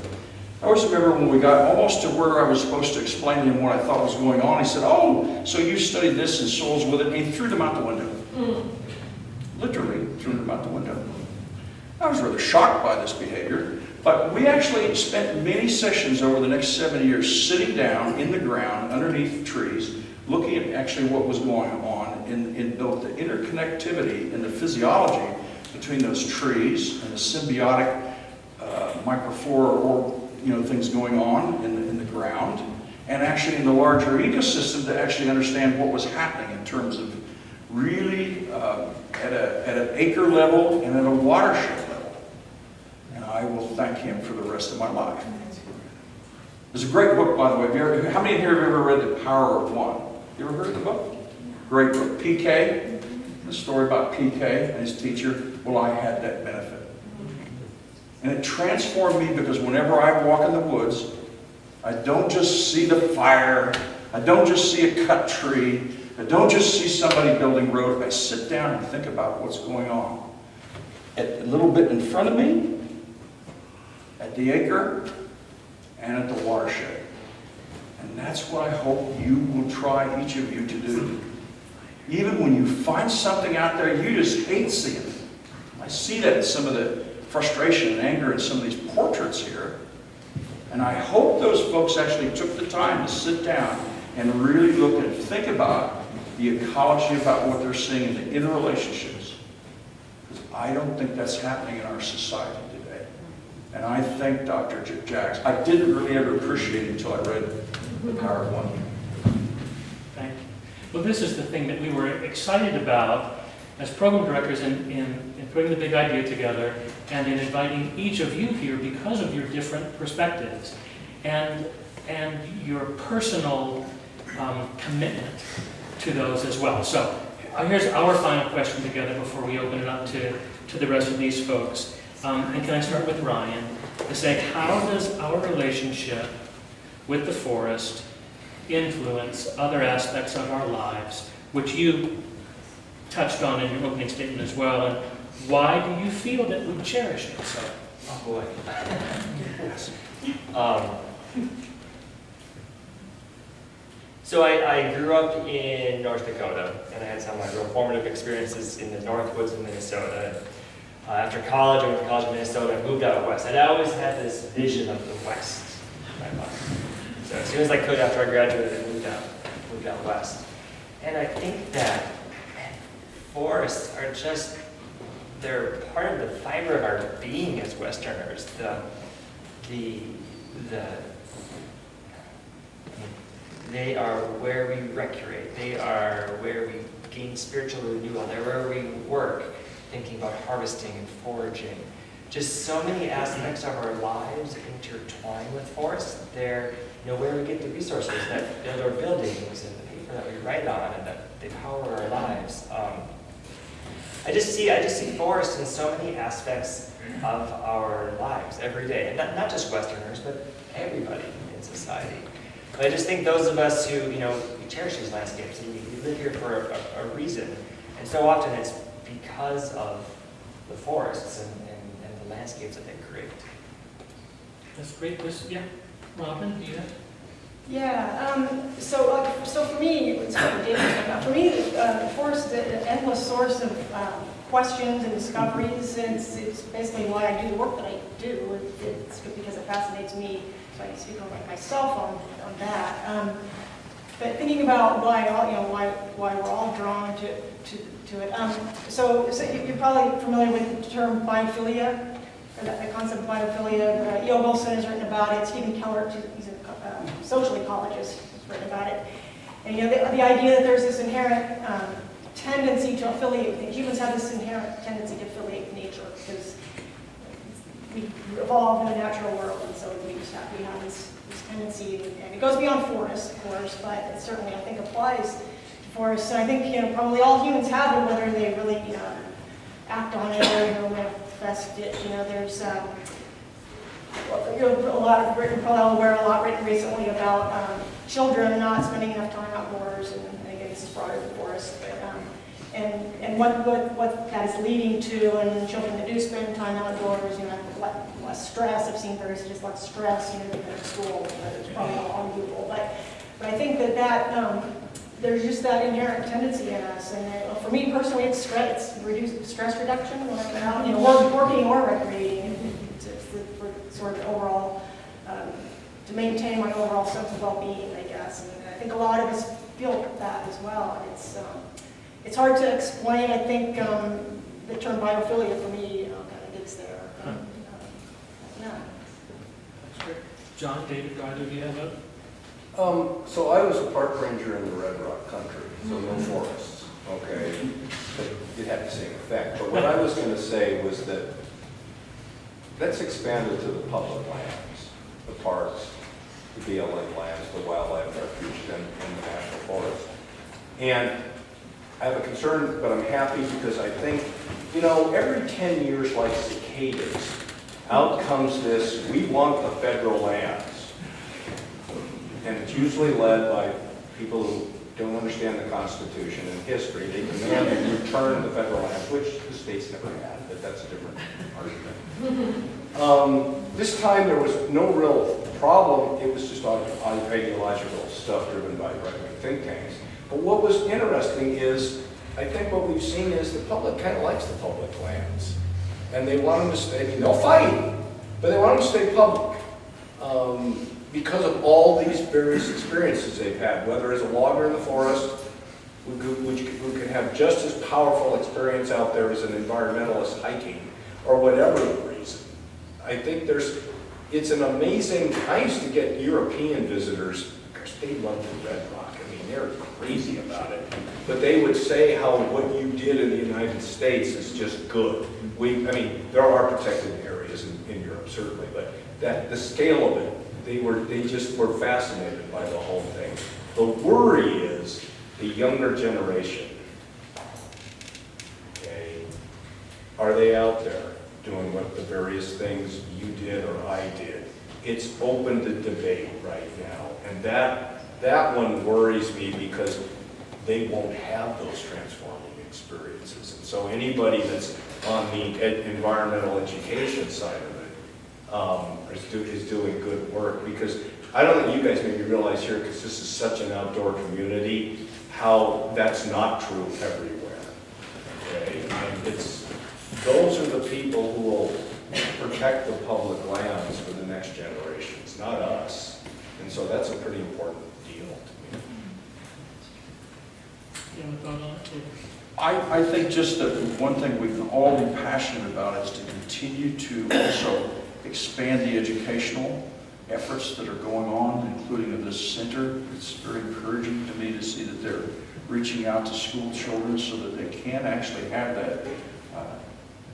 I always remember when we got almost to where I was supposed to explain to him what I thought was going on, he said, "Oh, so you studied this and soils with it," and he threw them out the window. Literally threw them out the window. I was rather shocked by this behavior, but we actually spent many sessions over the next 7 years sitting down in the ground underneath trees, looking at actually what was going on in both the interconnectivity and the physiology between those trees and the symbiotic microflora or things going on in the ground, and actually in the larger ecosystem to actually understand what was happening in terms of really at an acre level and at a watershed level. And I will thank him for the rest of my life. There's a great book, by the way. How many here have ever read The Power of One? You ever heard of the book? Great book. PK, the story about PK and his teacher. Well, I had that benefit. And it transformed me because whenever I walk in the woods, I don't just see the fire, I don't just see a cut tree, I don't just see somebody building road. I sit down and think about what's going on. A little bit in front of me, at the acre, and at the watershed. And that's what I hope you will try, each of you, to do. Even when you find something out there you just hate seeing. I see that in some of the frustration and anger in some of these portraits here. And I hope those folks actually took the time to sit down and really look and think about the ecology, about what they're seeing in the interrelationships. Because I don't think that's happening in our society today. And I thank Dr. Jacks. I didn't really ever appreciate it until I read The Power of One. Thank you. Well, this is the thing that we were excited about as program directors in putting the big idea together and in inviting each of you here because of your different perspectives and your personal commitment to those as well. So here's our final question together before we open it up to the rest of these folks. And can I start with Ryan to say, how does our relationship with the forest influence other aspects of our lives, which you touched on in your opening statement as well, and why do you feel that we cherish it so? Oh boy. So I grew up in North Dakota, and I had some of my real formative experiences in the North Woods of Minnesota. After college, I went to college in Minnesota and moved out west. I'd always had this vision of the West in my mind. So as soon as I could after I graduated, I moved out west. And I think that forests are just, they're part of the fiber of our being as Westerners. They are where we recreate. They are where we gain spiritual renewal. They're where we work, thinking about harvesting and foraging. Just so many aspects of our lives intertwine with forests. They're where we get the resources that build our buildings and the paper that we write on and that they power our lives. I just see forests in so many aspects of our lives every day, and not just Westerners, but everybody in society. But I just think those of us who, we cherish these landscapes, and we live here for a reason, and so often it's because of the forests and the landscapes that they create. That's great. Robin, do you have? Yeah, so for me, the forest is an endless source of questions and discoveries, and it's basically why I do the work that I do. It's because it fascinates me, so I can speak on myself on that. But thinking about why we're all drawn to it. So you're probably familiar with the term biophilia, or the concept of biophilia. E.O. Wilson has written about it. Stephen Keller, he's a social ecologist, has written about it. And the idea that there's this inherent tendency to affiliate. Humans have this inherent tendency to affiliate with nature because we evolved in the natural world, and so we have this tendency, and it goes beyond forests, of course, but it certainly, I think, applies to forests. And I think, probably all humans have it, whether they really, act on it or manifest it. There's a lot of written, probably all aware, a lot written recently about children not spending enough time outdoors, and again, this is broader than forests, but and what that is leading to, and children that do spend time outdoors, less stress. I've seen various just less stress, you know, than at school. It's probably not arguable, but I think that there's just that inherent tendency in us. And for me personally, it's stress. It's reduced stress reduction when I'm out, you know, working or recreating. It's for sort of overall to maintain my overall sense of well-being, I guess. And I think a lot of us feel that as well. And it's hard to explain. I think the term biophilia for me kind of gets there. Yeah. That's great. John, David, either of you have a? So I was a park ranger in the Red Rock country, so no forests, okay? But it had the same effect. But what I was going to say was that let's expand it to the public lands, the parks, the BLM lands, the wildlife refuge, and the national forest. And I have a concern, but I'm happy because I think, you know, every 10 years, like cicadas, out comes this, we want the federal lands. And it's usually led by people who don't understand the Constitution and history. They demand a return to the federal lands, which the states never had, but that's a different argument. This time there was no real problem. It was just ideological stuff driven by right-wing think tanks. But what was interesting is, I think what we've seen is the public kind of likes the public lands. And they want them to stay, I mean, they'll fight, but they want them to stay public. Because of all these various experiences they've had, whether as a logger in the forest, who can have just as powerful experience out there as an environmentalist hiking, or whatever the reason. I think it's an amazing, I used to get European visitors, of course they love the Red Rock, I mean they're crazy about it, but they would say how what you did in the United States is just good. I mean, there are protected areas in Europe, certainly, but the scale of it, they just were fascinated by the whole thing. The worry is the younger generation. Okay, are they out there doing what the various things you did or I did? It's open to debate right now, and that one worries me because they won't have those transforming experiences. And so anybody that's on the environmental education side of it is doing good work, because I don't think you guys maybe realize here, because this is such an outdoor community, how that's not true everywhere. Okay, and those are the people who will protect the public lands for the next generations, not us. And so that's a pretty important deal to me. You have a thought on it? I think just that one thing we can all be passionate about is to continue to also expand the educational efforts that are going on, including of this center. It's very encouraging to me to see that they're reaching out to school children so that they can actually have that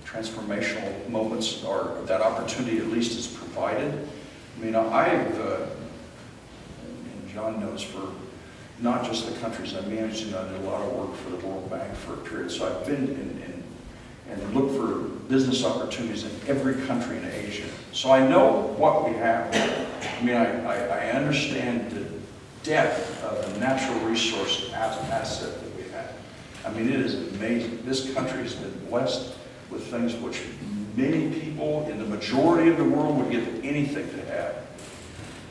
transformational moments, or that opportunity at least is provided. I mean, I've, and John knows, for not just the countries I managed in, I did a lot of work for the World Bank for a period, so I've been and looked for business opportunities in every country in Asia. So I know what we have. I mean, I understand the depth of the natural resource asset that we have. I mean, it is amazing. This country has been blessed with things which many people in the majority of the world would give anything to have.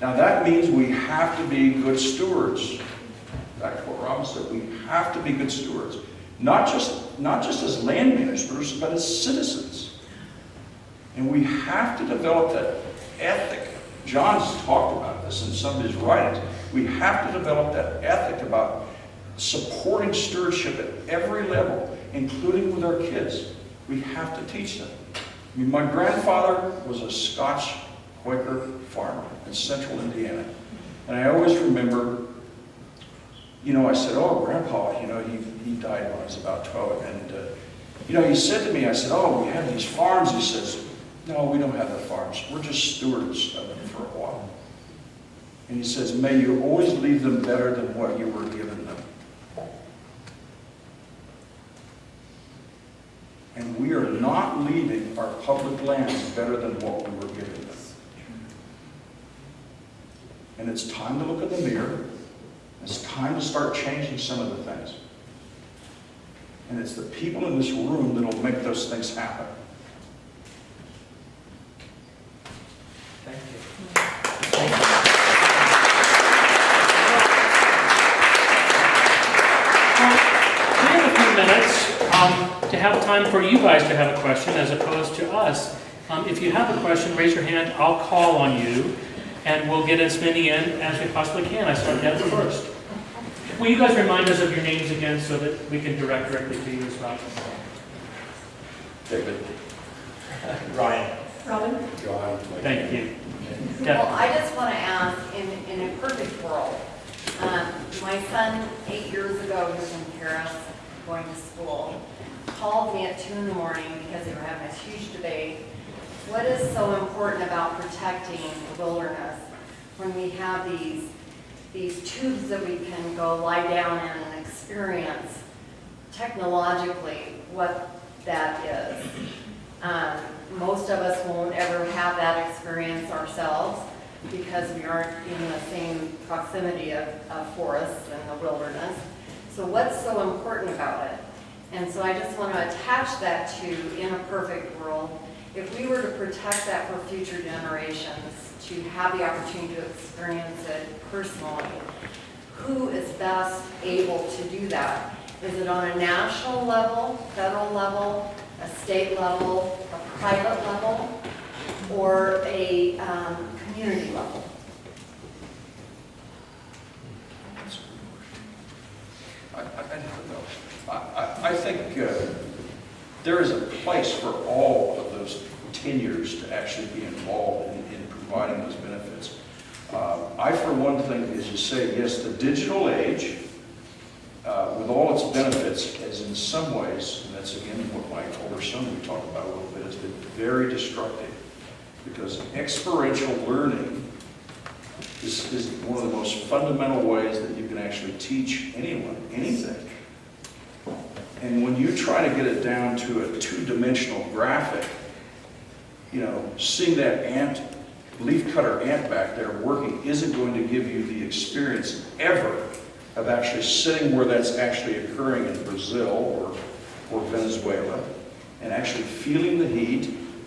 Now that means we have to be good stewards. Back to what Robin said, we have to be good stewards. Not just as land managers, but as citizens. And we have to develop that ethic. John's talked about this in some of his writings. We have to develop that ethic about supporting stewardship at every level, including with our kids. We have to teach them. I mean, my grandfather was a Scotch Quaker farmer in central Indiana. And I always remember, you know, I said, oh, Grandpa, you know, he died when I was about 12. And, you know, he said to me, I said, oh, we have these farms. He says, no, we don't have the farms. We're just stewards of them for a while. And he says, may you always leave them better than what you were given them. And we are not leaving our public lands better than what we were given them. And it's time to look in the mirror. It's time to start changing some of the things. And it's the people in this room that will make those things happen. We have a few minutes to have time for you guys to have a question as opposed to us. If you have a question, raise your hand. I'll call on you, and we'll get as many in as we possibly can. I start Deb first. Will you guys remind us of your names again so that we can direct directly to you as well? David. Ryan. Robin? John. Thank you. Well, Deb. I just want to ask, in a perfect world, my son, 8 years ago, he was in Paris going to school, called me at 2 in the morning because they were having this huge debate. What is so important about protecting the wilderness when we have these tubes that we can go lie down in and experience technologically what that is? Most of us won't ever have that experience ourselves because we aren't in the same proximity of forests and the wilderness. So what's so important about it? And so I just want to attach that to, in a perfect world, if we were to protect that for future generations, to have the opportunity to experience it personally, who is best able to do that? Is it on a national level, federal level, a state level, a private level, or a community level? I think there is a place for all of those tenures to actually be involved in providing those benefits. I, for one thing, as you say, yes, the digital age, with all its benefits, has in some ways, and that's again what my older son we talked about a little bit, has been very destructive. Because experiential learning is one of the most fundamental ways that you can actually teach anyone anything. And when you try to get it down to a two-dimensional graphic, you know, seeing that ant, leafcutter ant back there working isn't going to give you the experience ever of actually sitting where that's actually occurring in Brazil or Venezuela and actually feeling the heat,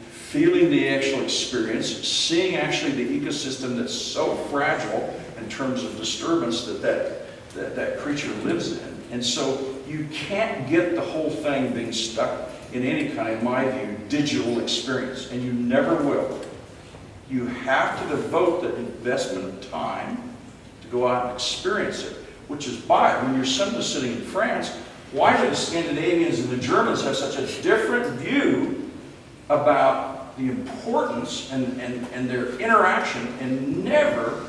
feeling the actual experience, seeing actually the ecosystem that's so fragile in terms of disturbance that creature lives in. And so you can't get the whole thing being stuck in any kind, in my view, digital experience, and you never will. You have to devote the investment of time to go out and experience it, which is why, when your son was sitting in France, why do the Scandinavians and the Germans have such a different view about the importance and their interaction and never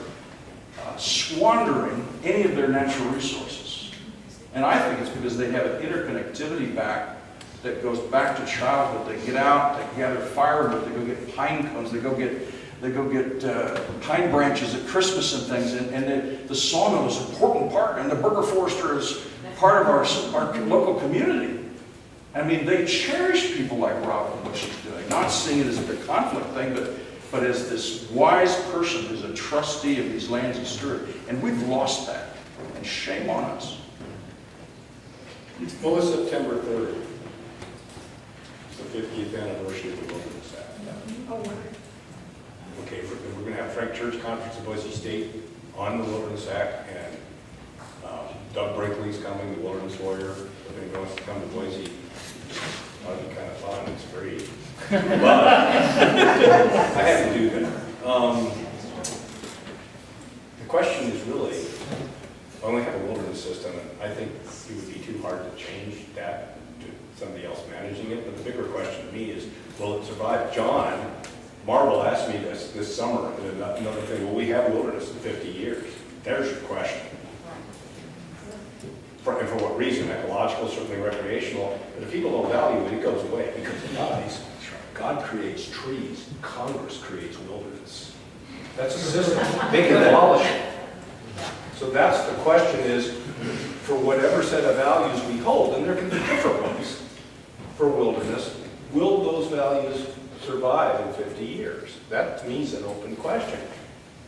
squandering any of their natural resources? And I think it's because they have an interconnectivity back that goes back to childhood. They get out, they gather firewood, they go get pine cones, they go get pine branches at Christmas and things, and the sawmill is an important part, and the burger forester is part of our local community. I mean, they cherish people like Robin and what she's doing, not seeing it as a big conflict thing, but as this wise person who's a trustee of these lands and steward. And we've lost that, and shame on us. Well, it's September 3rd. It's the 50th anniversary of the Wilderness Act. Oh, wow. Okay, we're going to have Frank Church Conference in Boise State on the Wilderness Act, and Doug Brinkley's coming, the wilderness lawyer. If anyone wants to come to Boise, that'd be kind of fun. It's free. But I had to do that. The question is really, I only have a wilderness system, and I think it would be too hard to change that to somebody else managing it. But the bigger question to me is, will it survive? John Marvel asked me this summer, another thing, will we have wilderness in 50 years? There's your question. And for what reason? Ecological, certainly recreational. But if people don't value it, it goes away because it dies. God creates trees. Congress creates wilderness. That's a system. They can abolish it. So that's the question is, for whatever set of values we hold, and there can be different ones for wilderness, will those values survive in 50 years? That to me is an open question.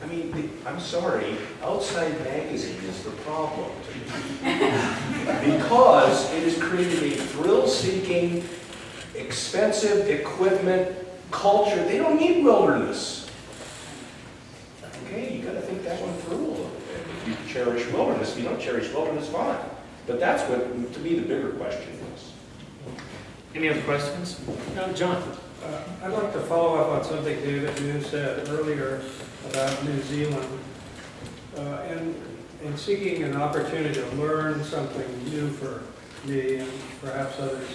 I mean, I'm sorry, Outside Magazine is the problem to me. Because it has created a thrill-seeking, expensive equipment culture. They don't need wilderness. okay, you gotta think that one through a little bit. If you cherish wilderness, if you don't cherish wilderness, fine. But that's what, to me, the bigger question is. Any other questions? No, John? I'd like to follow up on something David New said earlier about New Zealand. In seeking an opportunity to learn something new for me and perhaps others,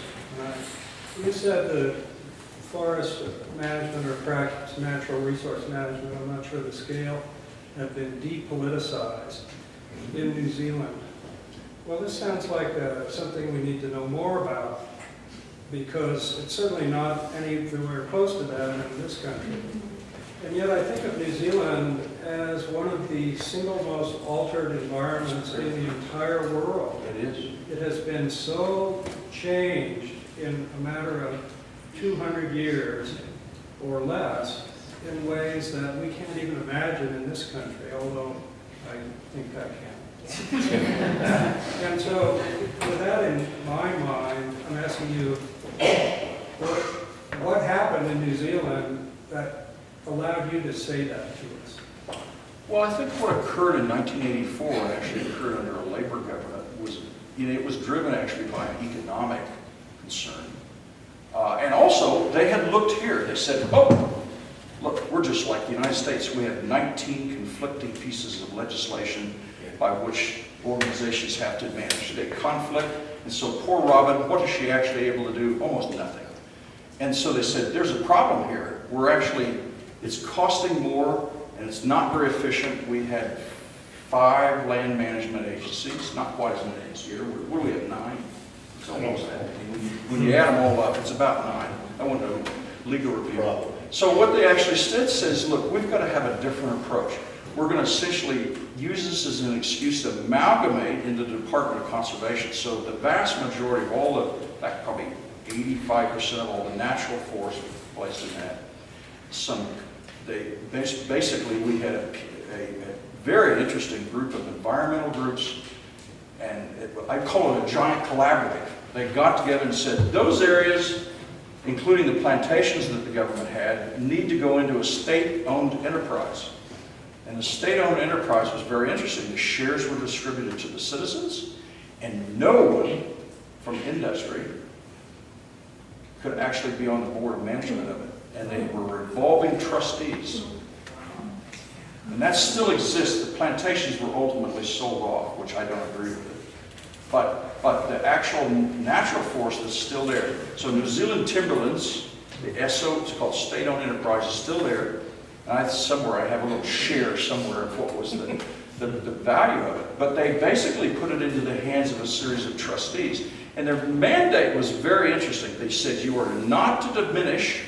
you said the forest management or perhaps natural resource management, I'm not sure the scale, have been depoliticized in New Zealand. Well, this sounds like something we need to know more about, because it's certainly not anywhere close to that in this country. And yet I think of New Zealand as one of the single most altered environments in the entire world. It is. It has been so changed in a matter of 200 years or less in ways that we can't even imagine in this country, although I think I can. And so with that in my mind, I'm asking you, what happened in New Zealand that allowed you to say that to us? Well, I think what occurred in 1984, and actually occurred under a Labor government, was, it was driven actually by an economic concern. And also, they had looked here. They said, oh, look, we're just like the United States. We have 19 conflicting pieces of legislation by which organizations have to manage. They conflict, and so poor Robin, what is she actually able to do? Almost nothing. And so they said, there's a problem here. We're actually, it's costing more, and it's not very efficient. We had 5 land management agencies, not quite as many as here. What do we have, 9? It's almost that. When you add them all up, it's about 9. I want a legal review. So what they actually says, look, we've got to have a different approach. We're going to essentially use this as an excuse to amalgamate into the Department of Conservation. So the vast majority of all the, in fact, probably 85% of all the natural forests were placed in that. Basically, we had a very interesting group of environmental groups, and I call it a giant collaborative. They got together and said, those areas, including the plantations that the government had, need to go into a state-owned enterprise. And the state-owned enterprise was very interesting. The shares were distributed to the citizens, and no one from industry could actually be on the board of management of it. And they were revolving trustees. And that still exists. The plantations were ultimately sold off, which I don't agree with. But the actual natural forest is still there. So New Zealand Timberlands, the SO, it's called state-owned enterprise, is still there. And somewhere I have a little share somewhere of what was the value of it. But they basically put it into the hands of a series of trustees. And their mandate was very interesting. They said you are not to diminish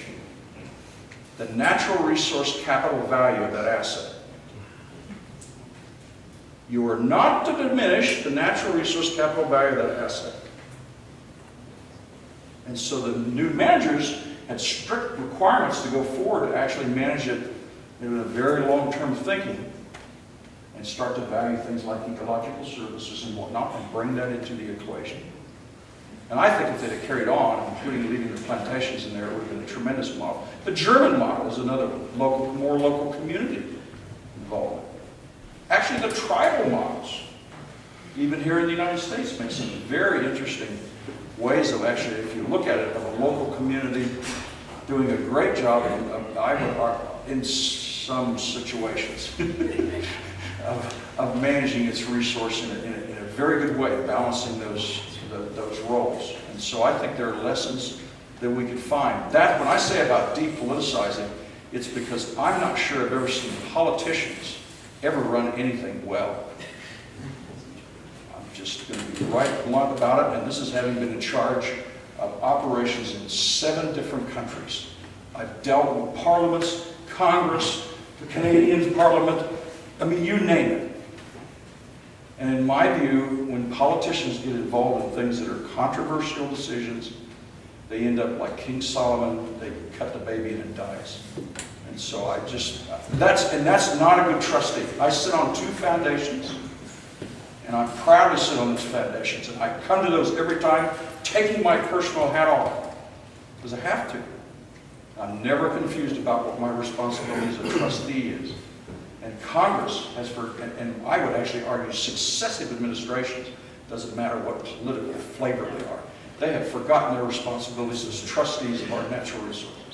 the natural resource capital value of that asset. You are not to diminish the natural resource capital value of that asset. And so the new managers had strict requirements to go forward to actually manage it in a very long-term thinking and start to value things like ecological services and whatnot and bring that into the equation. And I think if they'd have carried on, including leaving the plantations in there, it would have been a tremendous model. The German model is another more local community involvement. Actually, the tribal models, even here in the United States, make some very interesting ways of actually, if you look at it, of a local community doing a great job in some situations of managing its resource in a very good way, balancing those roles. And so I think there are lessons that we can find. That, when I say about depoliticizing, it's because I'm not sure I've ever seen politicians ever run anything well. I'm just going to be right blunt about it, and this is having been in charge of operations in 7 different countries. I've dealt with parliaments, Congress, the Canadian Parliament, I mean, you name it. And in my view, when politicians get involved in things that are controversial decisions, they end up like King Solomon, they cut the baby and it dies. And so that's not a good trustee. I sit on 2 foundations, and I'm proud to sit on those foundations. And I come to those every time, taking my personal hat off, because I have to. I'm never confused about what my responsibility as a trustee is. And Congress has, and I would actually argue successive administrations, doesn't matter what political flavor they are, they have forgotten their responsibilities as trustees of our natural resources.